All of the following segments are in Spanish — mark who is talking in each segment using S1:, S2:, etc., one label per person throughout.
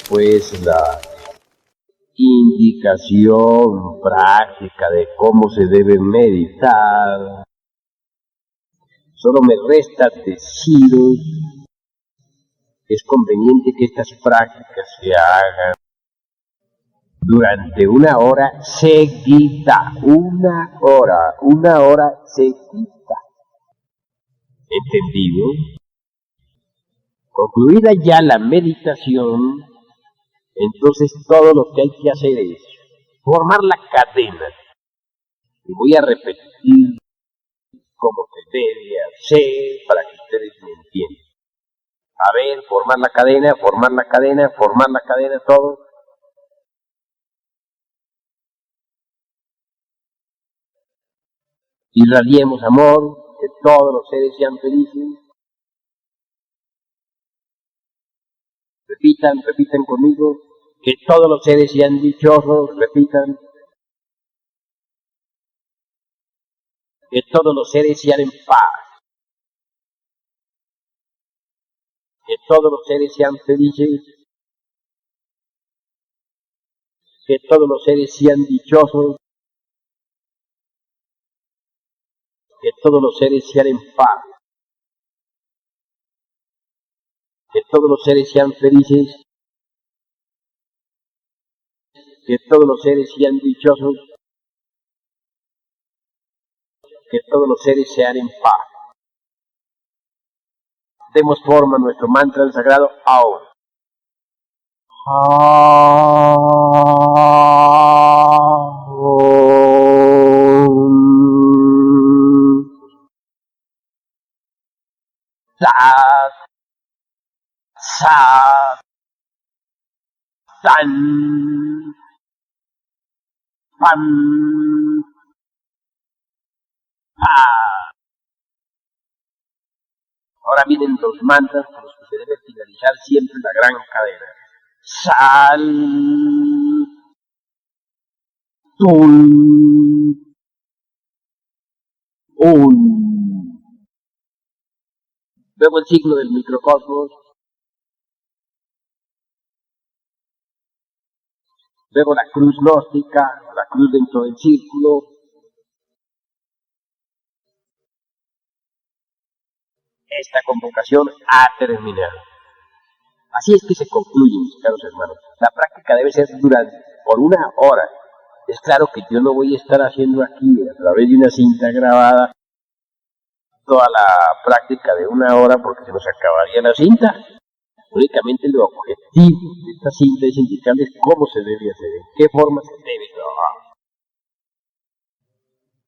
S1: pues la indicación práctica de cómo se debe meditar. Solo me resta deciros que es conveniente que estas prácticas se hagan durante una hora seguida, una hora seguida. ¿Entendido? Concluida ya la meditación, entonces todo lo que hay que hacer es formar la cadena. Y voy a repetir cómo se debe hacer para que ustedes me entiendan. A ver, formar la cadena, todo. Irradiemos amor, que todos los seres sean felices. Repitan conmigo, que todos los seres sean dichosos, repitan. Que todos los seres sean en paz. Que todos los seres sean felices. Que todos los seres sean dichosos. Que todos los seres sean en paz. Que todos los seres sean felices. Que todos los seres sean dichosos. Que todos los seres sean en paz. Demos forma a nuestro mantra del sagrado ahora. Sat, Sat, San, Pam, Pa. Ahora vienen los mantras con los que se debe finalizar siempre la gran cadena. Sal, Tul, Un. Luego el signo del microcosmos. Luego la cruz gnóstica, la cruz dentro del círculo. Esta convocación ha terminado. Así es que se concluye, mis caros hermanos. La práctica debe ser por una hora. Es claro que yo no voy a estar haciendo aquí, a través de una cinta grabada, toda la práctica de una hora porque se nos acabaría la cinta. Únicamente el objetivo de esta cinta es indicarles cómo se debe hacer, en qué forma se debe trabajar.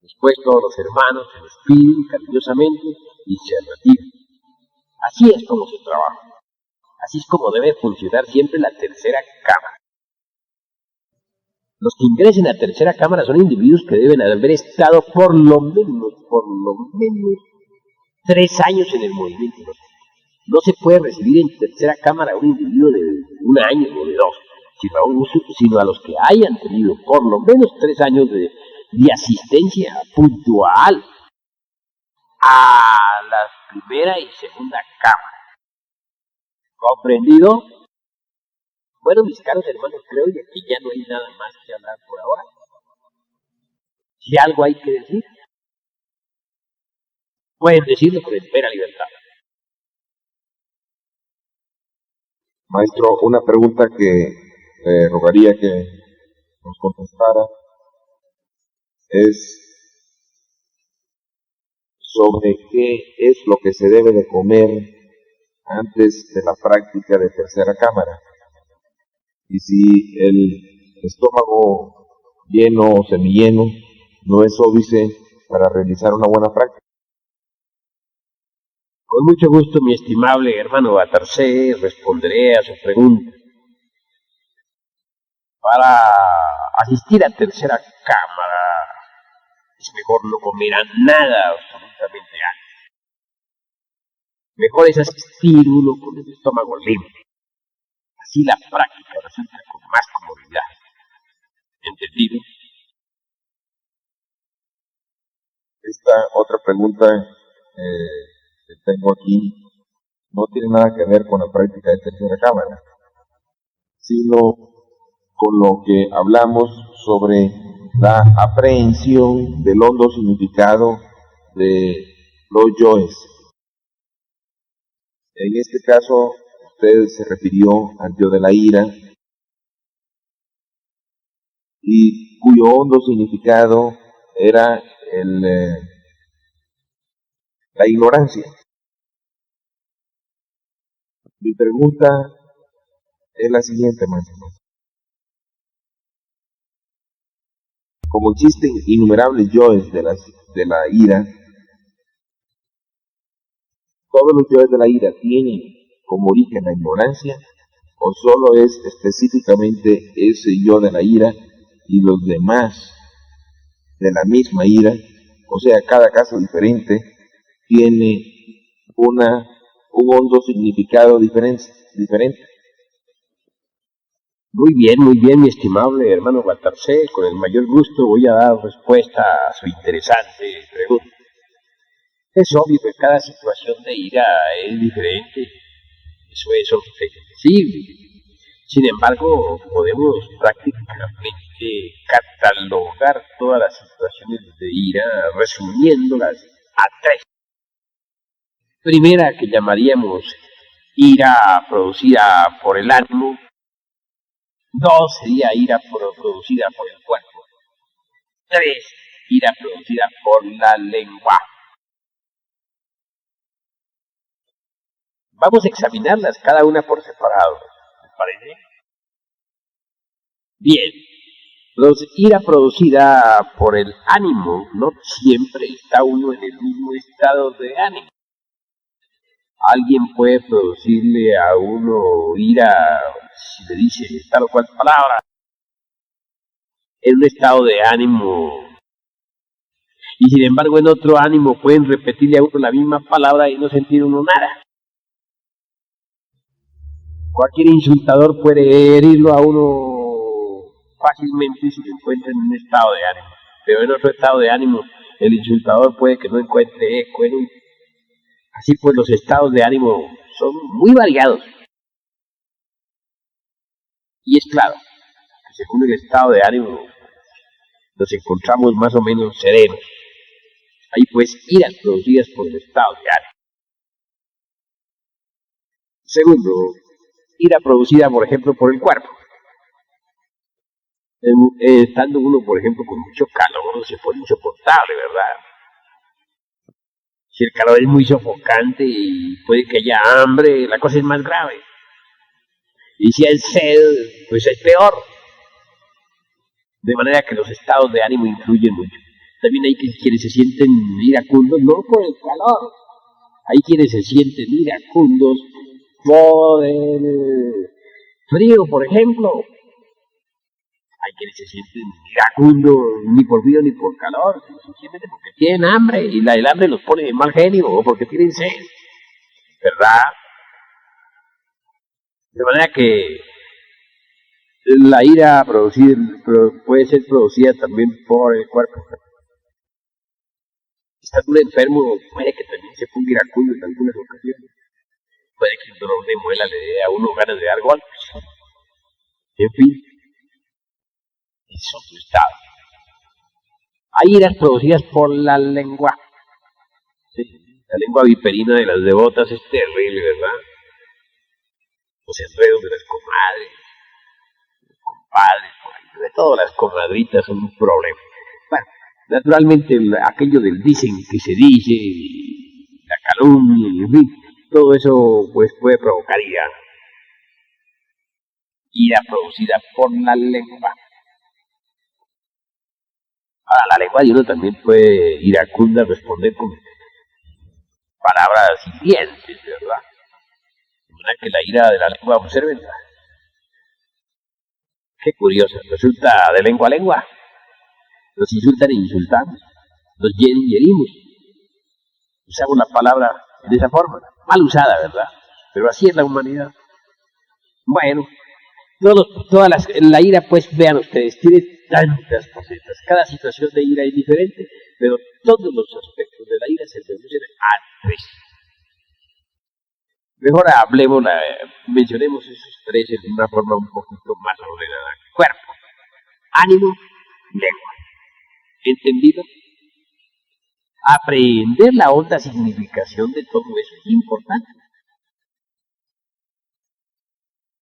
S1: Después todos los hermanos se despiden cariñosamente y se retiran. Así es como se trabaja. Así es como debe funcionar siempre la tercera cámara. Los que ingresen a la tercera cámara son individuos que deben haber estado por lo menos 3 años en el movimiento. No se puede recibir en tercera cámara a un individuo de 1 año o de 2, sino a los que hayan tenido por lo menos 3 años de asistencia puntual a la primera y segunda cámara. ¿Comprendido? Bueno, mis caros hermanos, creo que aquí ya no hay nada más que hablar por ahora. Si algo hay que decir, pueden decirlo con entera libertad.
S2: Maestro, una pregunta que rogaría que nos contestara es sobre qué es lo que se debe de comer antes de la práctica de tercera cámara. Y si el estómago lleno o semilleno no es óbice para realizar una buena práctica.
S1: Con mucho gusto, mi estimable hermano Batarse, responderé a su pregunta. Para asistir a tercera cámara es mejor no comer nada absolutamente antes. Mejor es asistir uno con el estómago limpio. Así la práctica resulta con más comodidad. ¿Entendido?
S2: Esta otra pregunta que tengo aquí no tiene nada que ver con la práctica de tercera cámara, sino con lo que hablamos sobre la aprehensión del hondo significado de los yoes. En este caso, usted se refirió al yo de la ira, y cuyo hondo significado era la ignorancia. Mi pregunta es la siguiente, maestro. Como existen innumerables yoes de la ira, ¿todos los yoes de la ira tienen como origen la ignorancia? ¿O solo es específicamente ese yo de la ira y los demás de la misma ira? O sea, cada caso diferente tiene un hondo significado diferente.
S1: Muy bien, mi estimable hermano Baltarcé. Con el mayor gusto voy a dar respuesta a su interesante pregunta. Es obvio que cada situación de ira es diferente. Eso es objetivable. Sin embargo, podemos prácticamente catalogar todas las situaciones de ira resumiéndolas a tres. Primera, que llamaríamos ira producida por el ánimo. Dos, sería ira producida por el cuerpo. Tres, ira producida por la lengua. Vamos a examinarlas cada una por separado. ¿Les parece? Bien. Ira producida por el ánimo. No siempre está uno en el mismo estado de ánimo. Alguien puede producirle a uno ira, si le dice tal o cual palabra, en un estado de ánimo, y sin embargo en otro ánimo pueden repetirle a uno la misma palabra y no sentir uno nada. Cualquier insultador puede herirlo a uno fácilmente si se encuentra en un estado de ánimo, pero en otro estado de ánimo el insultador puede que no encuentre eco en uno. Así pues, los estados de ánimo son muy variados. Y es claro que según el estado de ánimo nos encontramos más o menos serenos. Hay pues iras producidas por el estado de ánimo. Segundo, ira producida, por ejemplo, por el cuerpo. Estando uno, por ejemplo, con mucho calor, se pone insoportable, ¿verdad? Si el calor es muy sofocante y puede que haya hambre, la cosa es más grave. Y si hay sed, pues es peor. De manera que los estados de ánimo influyen mucho. También hay quienes se sienten iracundos, no por el calor. Hay quienes se sienten iracundos por el frío, por ejemplo. Hay quienes se sienten iracundos ni por frío ni por calor, simplemente porque tienen hambre y el hambre los pone de mal genio o porque tienen sed, ¿verdad? De manera que la ira puede ser producida también por el cuerpo. Estando un enfermo, puede que también se ponga iracundo en algunas ocasiones. Puede que un dolor de muela le dé a uno ganas de dar golpes. En fin, es otro estado. Hay iras producidas por la lengua. Sí, la lengua viperina de las devotas es terrible, ¿verdad? Los enredos de las comadres, los compadres, sobre todo las comadritas son un problema. Bueno, naturalmente aquello del dicen que se dice, la calumnia, en fin, todo eso pues puede provocar ira producida por la lengua. Ahora, la lengua de uno también puede iracunda responder con palabras hirientes, ¿verdad? De manera que la ira de la lengua, observenla. Qué curioso, resulta de lengua a lengua. Nos insultan e insultamos, nos hieren y herimos. Usamos la palabra de esa forma, mal usada, ¿verdad? Pero así es la humanidad. Bueno, la ira, pues vean ustedes, tiene tantas facetas. Cada situación de ira es diferente, pero todos los aspectos de la ira se reducen a tres. Mejor hablemos, mencionemos esos tres en una forma un poquito más ordenada. Cuerpo, ánimo, lengua. ¿Entendido? Aprender la honda significación de todo eso es importante.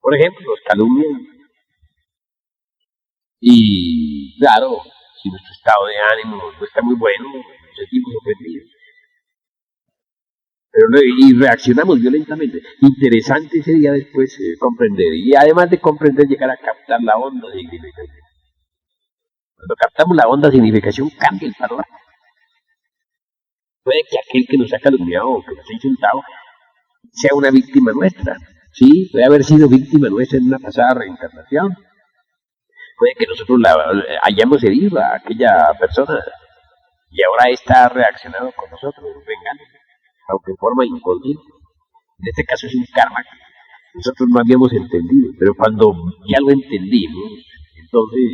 S1: Por ejemplo, los calumnian. Y claro, si nuestro estado de ánimo no está muy bueno, nos sentimos ofendidos. Y reaccionamos violentamente. Interesante sería después comprender. Y además de comprender, llegar a captar la honda significación. Cuando captamos la honda significación, cambia el panorama. Puede que aquel que nos ha calumniado o que nos ha insultado sea una víctima nuestra. Sí, puede haber sido víctima nuestra en una pasada reencarnación. Puede que nosotros hayamos herido a aquella persona y ahora está reaccionado con nosotros, vengándose, aunque en forma inconsciente. En este caso es un karma que nosotros no habíamos entendido, pero cuando ya lo entendimos, entonces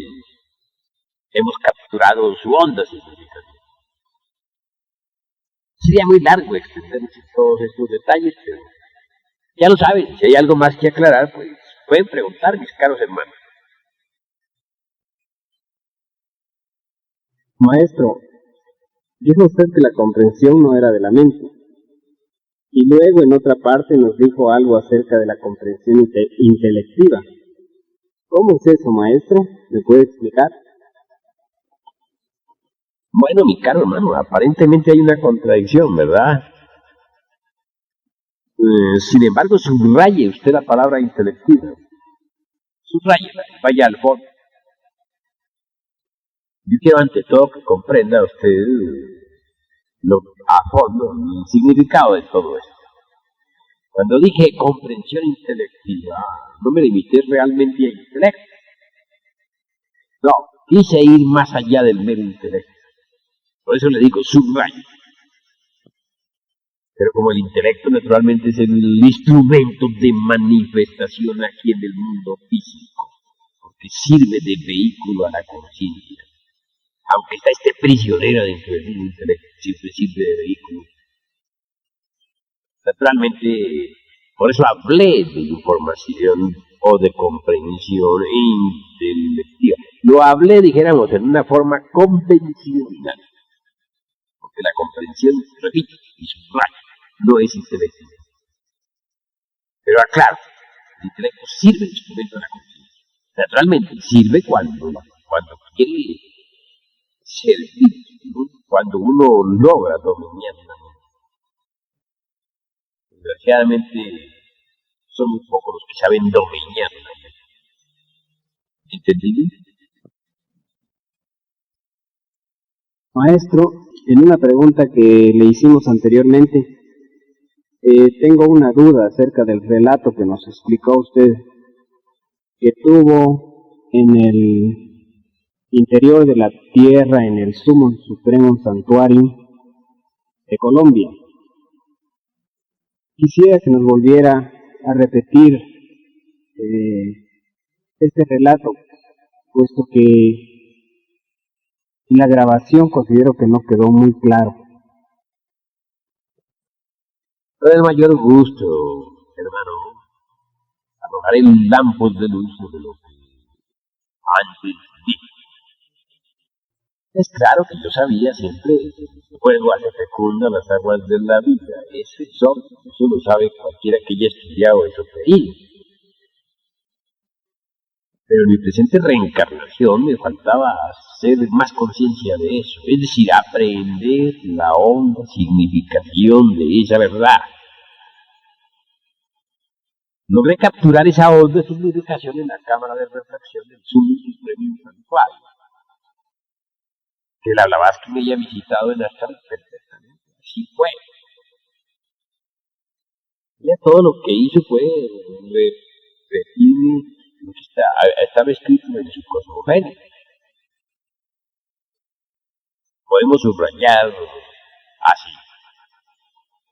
S1: hemos capturado su honda significación. Sería muy largo extenderse todos estos detalles, pero ya lo saben, si hay algo más que aclarar, pues pueden preguntar, mis caros hermanos.
S3: Maestro, dijo usted que la comprensión no era de la mente, y luego en otra parte nos dijo algo acerca de la comprensión intelectiva. ¿Cómo es eso, maestro? ¿Me puede explicar?
S1: Bueno, mi caro hermano, aparentemente hay una contradicción, ¿verdad? Sin embargo, subraye usted la palabra intelectiva. Subraye, vaya al fondo. Yo quiero ante todo que comprenda usted a fondo el significado de todo esto. Cuando dije comprensión intelectiva, no me limité realmente a intelecto. No, quise ir más allá del mero intelecto. Por eso le digo subrayo. Pero como el intelecto naturalmente es el instrumento de manifestación aquí en el mundo físico, porque sirve de vehículo a la conciencia. Aunque está prisionero dentro del mismo intelecto, siempre sirve de vehículo. Naturalmente, por eso hablé de información o de comprensión intelectiva. Lo hablé, dijéramos, en una forma convencional. Porque la comprensión, repito, y subrayo, no es intelectiva. Pero aclaro, el intelecto sirve de instrumento a la conciencia. Naturalmente, sirve cuando quiere servir, ¿no? Cuando uno logra dominar la mente. Desgraciadamente, son muy pocos los que saben dominar la mente. ¿Entendido?
S3: Maestro, en una pregunta que le hicimos anteriormente, tengo una duda acerca del relato que nos explicó usted, que tuvo en el interior de la tierra, en el Sumo Supremo Santuario de Colombia. Quisiera que nos volviera a repetir este relato, puesto que en la grabación considero que no quedó muy claro.
S1: Con el mayor gusto, hermano, arrojaré lampos de luz sobre lo que antes dije. Es claro que yo sabía siempre que el fuego hace fecunda las aguas de la vida. Eso lo sabe cualquiera que haya estudiado esoterismo. Pero en mi presente reencarnación me faltaba hacer más conciencia de eso, es decir, aprender la honda significación de esa verdad. Logré capturar esa honda significación en la cámara de refracción del Sumo Supremo Santuario, que la Blavatsky me haya visitado en Astral perfectamente. Así fue. Ella todo lo que hizo fue repetir lo que estaba escrito en su cosmogénesis. Podemos subrayar así.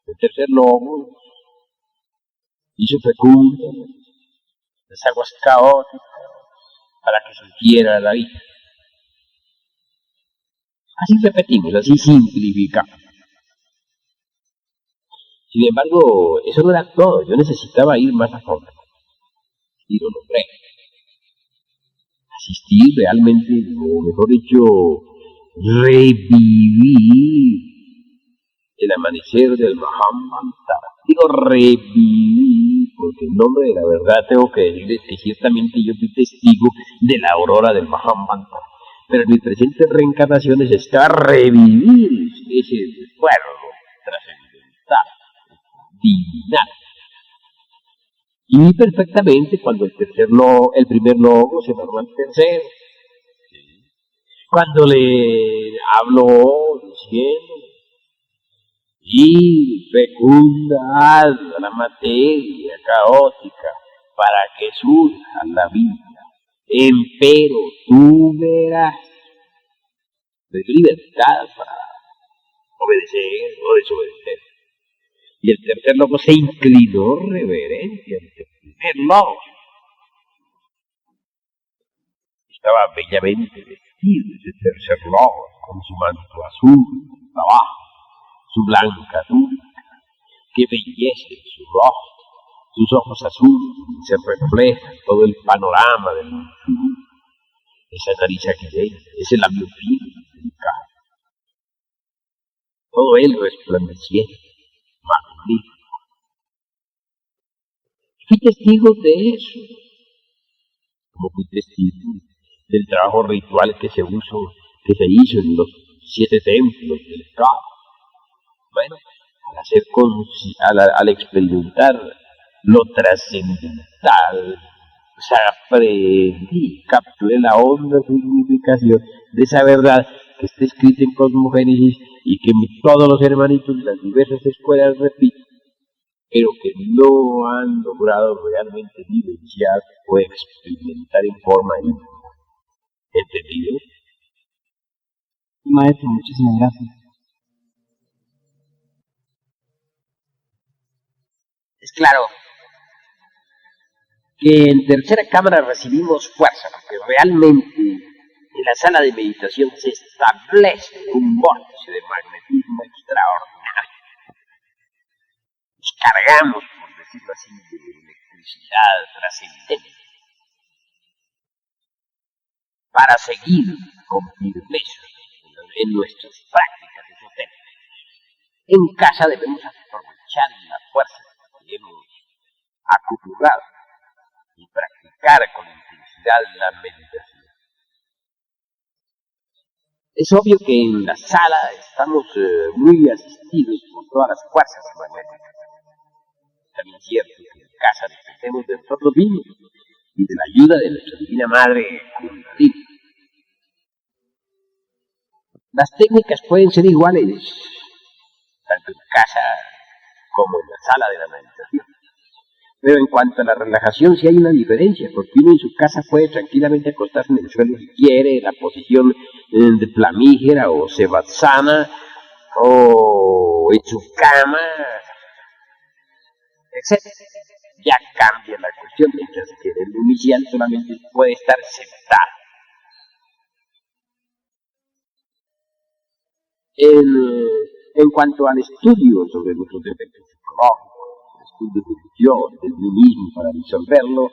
S1: El tercer lobo hizo fecundo las aguas caóticas para que surgiera la vida. Así repetimos, así simplificamos. Sin embargo, eso no era todo. Yo necesitaba ir más a fondo. Y lo logré. Asistí realmente, o mejor dicho, reviví el amanecer del Mahamantara. Digo reviví, porque en nombre de la verdad tengo que decirles que ciertamente yo fui testigo de la aurora del Mahamantara. Pero en mis presentes reencarnaciones está revivir ese recuerdo trascendental, divinal. Y vi perfectamente cuando el primer logo se formó al tercero. Cuando le habló diciendo, y fecunda la materia caótica para que surja la vida. Empero tú verás de libertad para obedecer o desobedecer. Y el tercer lobo se inclinó reverente ante el primer lobo. Estaba bellamente vestido ese tercer lobo con su manto azul abajo, su blanca túnica. Qué belleza en su rostro, sus ojos azules, se refleja todo el panorama del infinito. Esa nariz aguileña, ese labio fino, delicado. Todo él resplandeciente, magnífico. Fui testigo de eso, como fui testigo del trabajo ritual que se hizo en los 7 templos del Caos. Bueno, al experimentar lo trascendental, aprendí, capturé la honda significación de esa verdad que está escrita en Cosmogénesis y que todos los hermanitos de las diversas escuelas repiten, pero que no han logrado realmente vivenciar o experimentar en forma íntima. ¿Entendido?
S3: Maestro, muchísimas gracias.
S1: Es claro que en tercera cámara recibimos fuerza, porque realmente en la sala de meditación se establece un vórtice de magnetismo extraordinario. Nos cargamos, por decirlo así, de electricidad trascendente para seguir con firmeza en nuestras prácticas esotéricas. En casa debemos aprovechar la fuerza que hemos acumulado y practicar con intensidad la meditación. Es obvio que en la sala estamos muy asistidos por todas las fuerzas magnéticas. También es cierto que en casa dependemos de nosotros mismos y de la ayuda de nuestra Divina Madre Kundalini. Las técnicas pueden ser iguales, tanto en casa como en la sala de la meditación. Pero en cuanto a la relajación, sí hay una diferencia, porque uno en su casa puede tranquilamente acostarse en el suelo si quiere, en la posición de flamígera o sevasana, o en su cama, etc. Ya cambia la cuestión, mientras que el inicial solamente puede estar sentado. En cuanto al estudio sobre nuestros defectos psicológicos, estudios del mí mismo para disolverlo,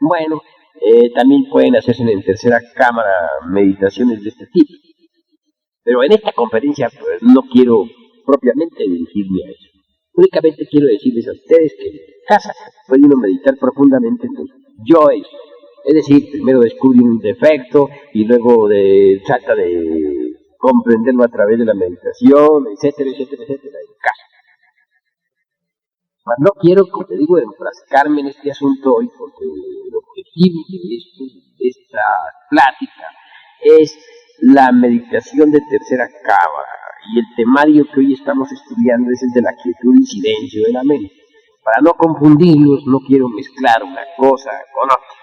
S1: bueno, también pueden hacerse en tercera cámara meditaciones de este tipo. Pero en esta conferencia pues, no quiero propiamente dirigirme a eso. Únicamente quiero decirles a ustedes que en casa pueden uno meditar profundamente en los yoes. Es decir, primero descubre un defecto y luego trata de comprenderlo a través de la meditación, etcétera, etcétera, etcétera, en casa. Mas no quiero, como te digo, enfrascarme en este asunto hoy, porque el objetivo de esta plática es la meditación de tercera cámara, y el temario que hoy estamos estudiando es el de la quietud y silencio de la mente. Para no confundirlos, no quiero mezclar una cosa con otra.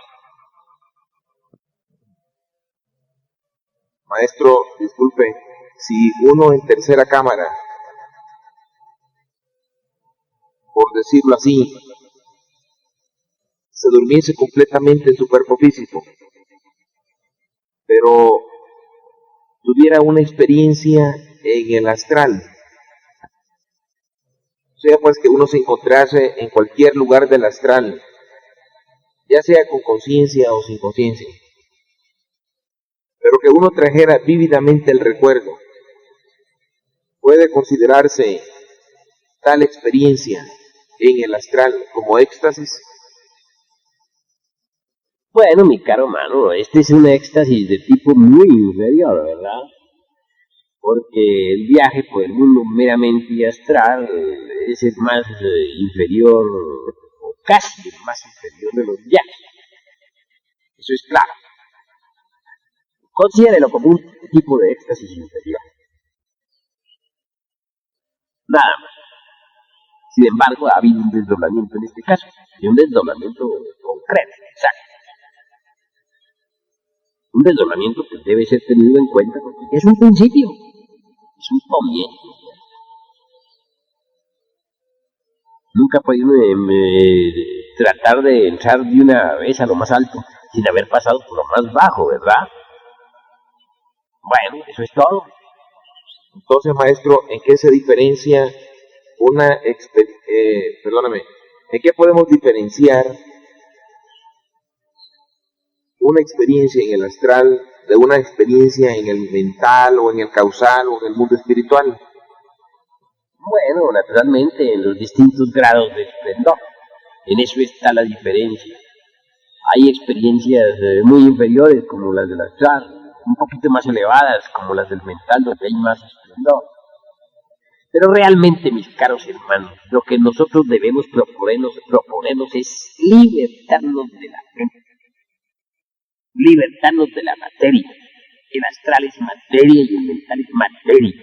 S2: Maestro, disculpe, si uno en tercera cámara, por decirlo así, se durmiese completamente en su cuerpo físico, pero tuviera una experiencia en el astral, sea pues que uno se encontrase en cualquier lugar del astral, ya sea con conciencia o sin conciencia, pero que uno trajera vívidamente el recuerdo. Puede considerarse tal experiencia en el astral como éxtasis.
S1: Bueno, mi caro mano, este es un éxtasis de tipo muy inferior, ¿verdad? Porque el viaje por el mundo meramente astral es el más inferior, o casi el más inferior de los viajes. Eso es claro. Considérelo como un tipo de éxtasis inferior. Nada más. Sin embargo, ha habido un desdoblamiento en este caso, y un desdoblamiento concreto, exacto. Un desdoblamiento que debe ser tenido en cuenta porque es un principio, es un comienzo. Nunca he podido tratar de entrar de una vez a lo más alto sin haber pasado por lo más bajo, ¿verdad? Bueno, eso es todo.
S2: Entonces, maestro, ¿en qué se diferencia ¿en qué podemos diferenciar una experiencia en el astral de una experiencia en el mental o en el causal o en el mundo espiritual?
S1: Bueno, naturalmente, en los distintos grados de esplendor. En eso está la diferencia. Hay experiencias muy inferiores, como las del astral, un poquito más elevadas, como las del mental, donde hay más esplendor. Pero realmente, mis caros hermanos, lo que nosotros debemos proponernos es libertarnos de la mente, libertarnos de la materia. El astral es materia y el mental es materia.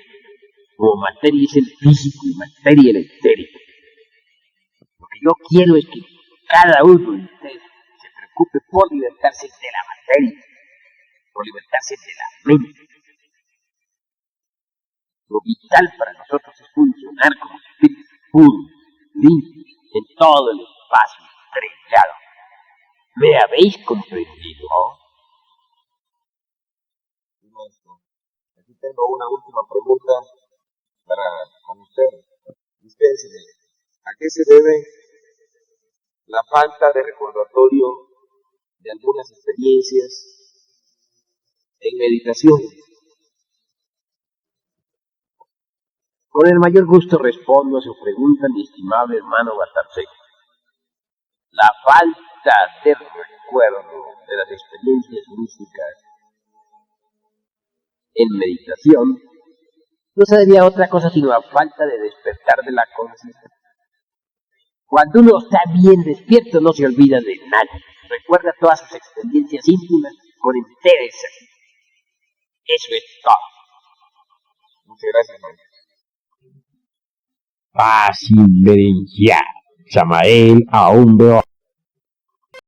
S1: Como materia es el físico y materia el etérico. Lo que yo quiero es que cada uno de ustedes se preocupe por libertarse de la materia, por libertarse de la mente. Lo vital para nosotros es funcionar como espíritu puro, limpio, en todo el espacio estrellado. ¿Me habéis comprendido?
S2: Maestro, aquí tengo una última pregunta con usted. Dispénseme, ¿a qué se debe la falta de recordatorio de algunas experiencias en meditación?
S1: Con el mayor gusto respondo a su pregunta, mi estimable hermano Batarse. La falta de recuerdo de las experiencias místicas en meditación no sería otra cosa sino la falta de despertar de la conciencia. Cuando uno está bien despierto no se olvida de nadie, recuerda todas sus experiencias íntimas con entereza. Eso es todo.
S2: Muchas gracias, maestro.
S1: Fácil de Samael aún veo